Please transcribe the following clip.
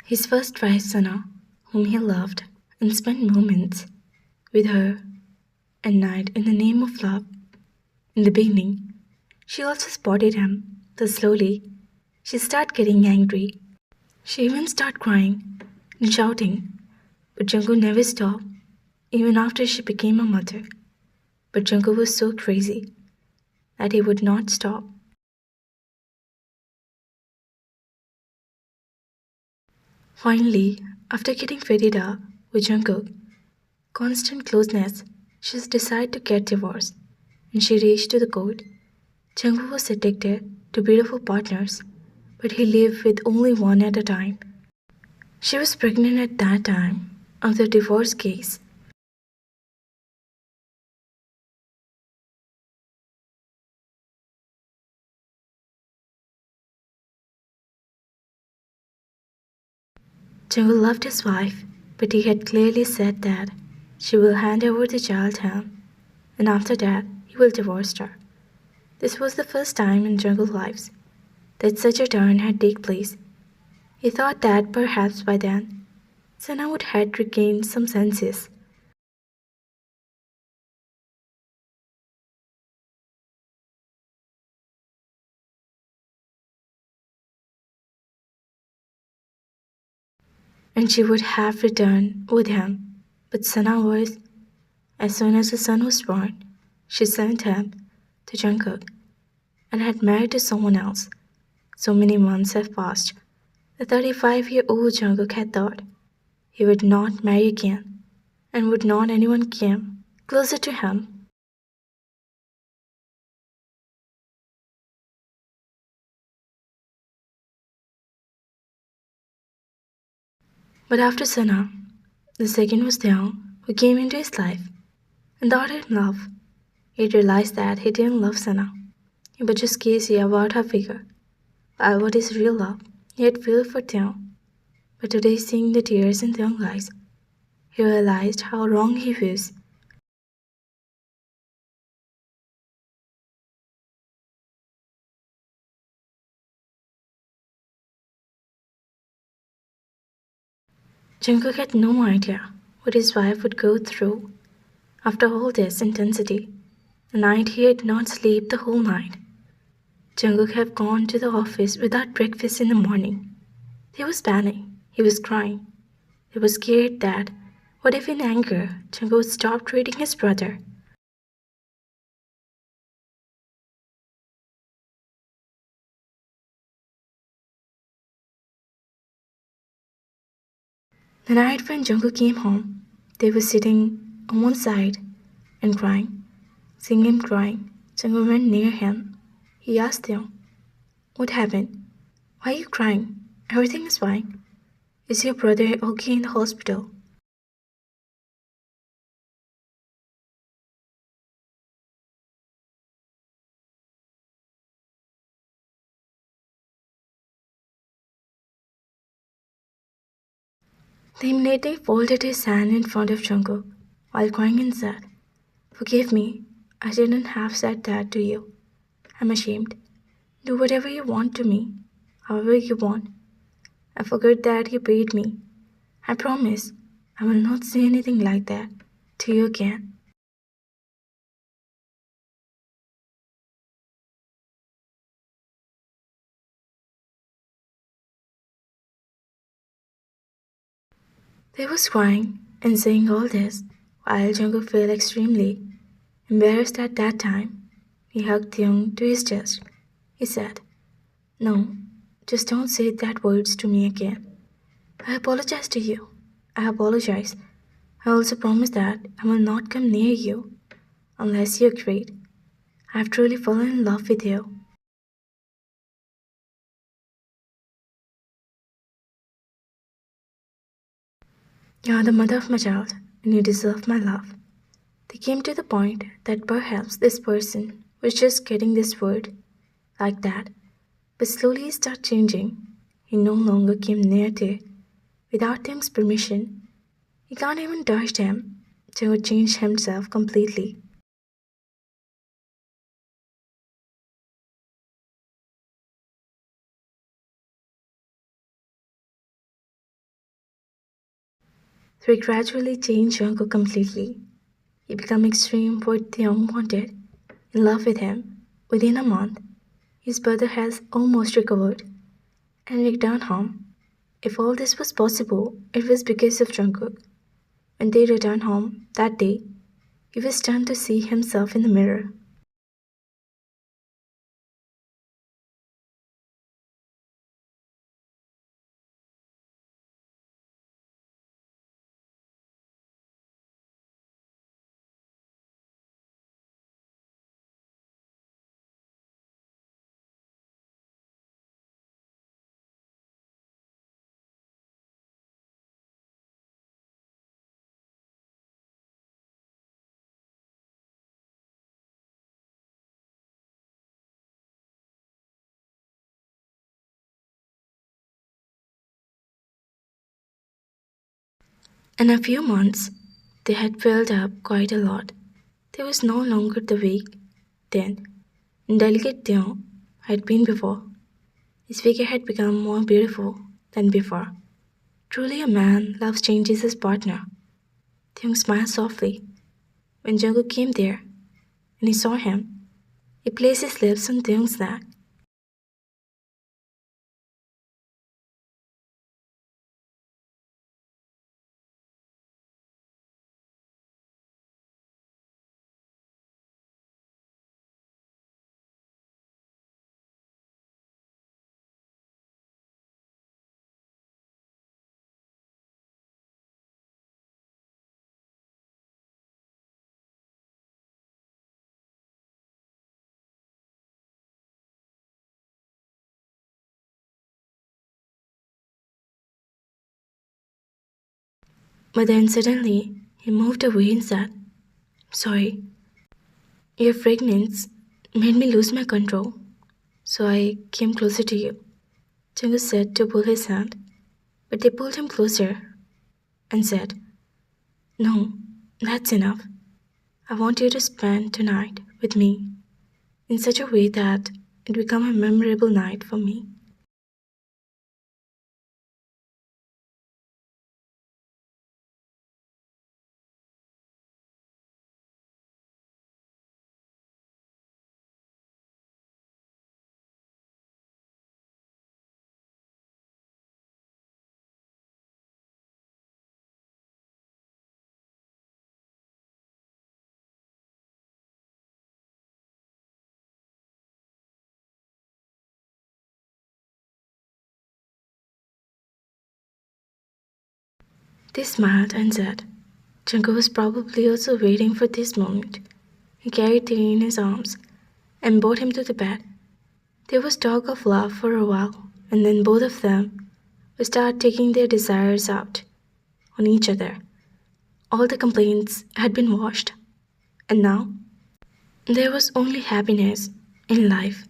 His first wife Sana, whom he loved and spent moments with her at night in the name of love. In the beginning, she also spotted him, but slowly she started getting angry. She even started crying and shouting, but Jungkook never stopped, even after she became a mother. But Jungkook was so crazy that he would not stop. Finally, after getting fed up with Jungkook, constant closeness, she decided to get divorced, and she reached to the court. Jungkook was addicted to beautiful partners, but he lived with only one at a time. She was pregnant at that time of the divorce case. Jungkook loved his wife, but he had clearly said that she will hand over the child to him, and after that he will divorce her. This was the first time in Jungkook's life that such a turn had taken place. He thought that perhaps by then Sana would have regained some senses. And she would have returned with him. But Sana was, as soon as the son was born, she sent him to Jungkook and had married to someone else. So many months have passed. The 35-year-old Jungkook had thought he would not marry again, and would not anyone come closer to him. But after Sana, the second was Taehyung, who came into his life and thought him love. He realized that he didn't love Sana. He was just crazy about her figure. While what is real love, he had felt for Taehyung. But today, seeing the tears in Taehyung's eyes, he realized how wrong he was. Jungkook had no idea what his wife would go through after all this intensity. The night he had not slept the whole night. Jungkook had gone to the office without breakfast in the morning. He was panicking. He was crying. He was scared that what if in anger Jungkook would stop treating his brother. The night when Jungkook came home, they were sitting on one side and crying. Seeing him crying, Jungkook went near him. He asked him, "What happened? Why are you crying? Everything is fine. Is your brother okay in the hospital?" They immediately folded his hand in front of Jungkook while crying and said, "Forgive me, I shouldn't have said that to you. I'm ashamed. Do whatever you want to me, however you want. I forgot that you paid me. I promise I will not say anything like that to you again." They was crying and saying all this while Jungkook felt extremely embarrassed at that time. He hugged Taehyung to his chest. He said, "No, just don't say that words to me again. I apologize to you. I apologize. I also promise that I will not come near you unless you agree. I have truly fallen in love with you." "You are the mother of my child, and you deserve my love." They came to the point that perhaps this person was just getting this word like that, but slowly he started changing. He no longer came near to without Tim's permission. He can't even touch him. Tim would change himself completely. So he gradually changed Jungkook completely. He became extreme what Taehyung wanted, in love with him. Within a month, his brother has almost recovered and returned home. If all this was possible, it was because of Jungkook. When they returned home that day, he was stunned to see himself in the mirror. In a few months, they had filled up quite a lot. There was no longer the weak, thin, and delicate Taehyung had been before. His figure had become more beautiful than before. Truly, a man loves changes his partner. Taehyung smiled softly when Jungkook came there, and he saw him. He placed his lips on Taehyung's neck. But then suddenly, he moved away and said, "Sorry, your fragrance made me lose my control, so I came closer to you." Jungkook said to pull his hand, but they pulled him closer and said, "No, that's enough. I want you to spend tonight with me in such a way that it become a memorable night for me." They smiled and said, Jungkook was probably also waiting for this moment. He carried Tae in his arms and brought him to the bed. There was talk of love for a while, and then both of them would start taking their desires out on each other. All the complaints had been washed, and now there was only happiness in life.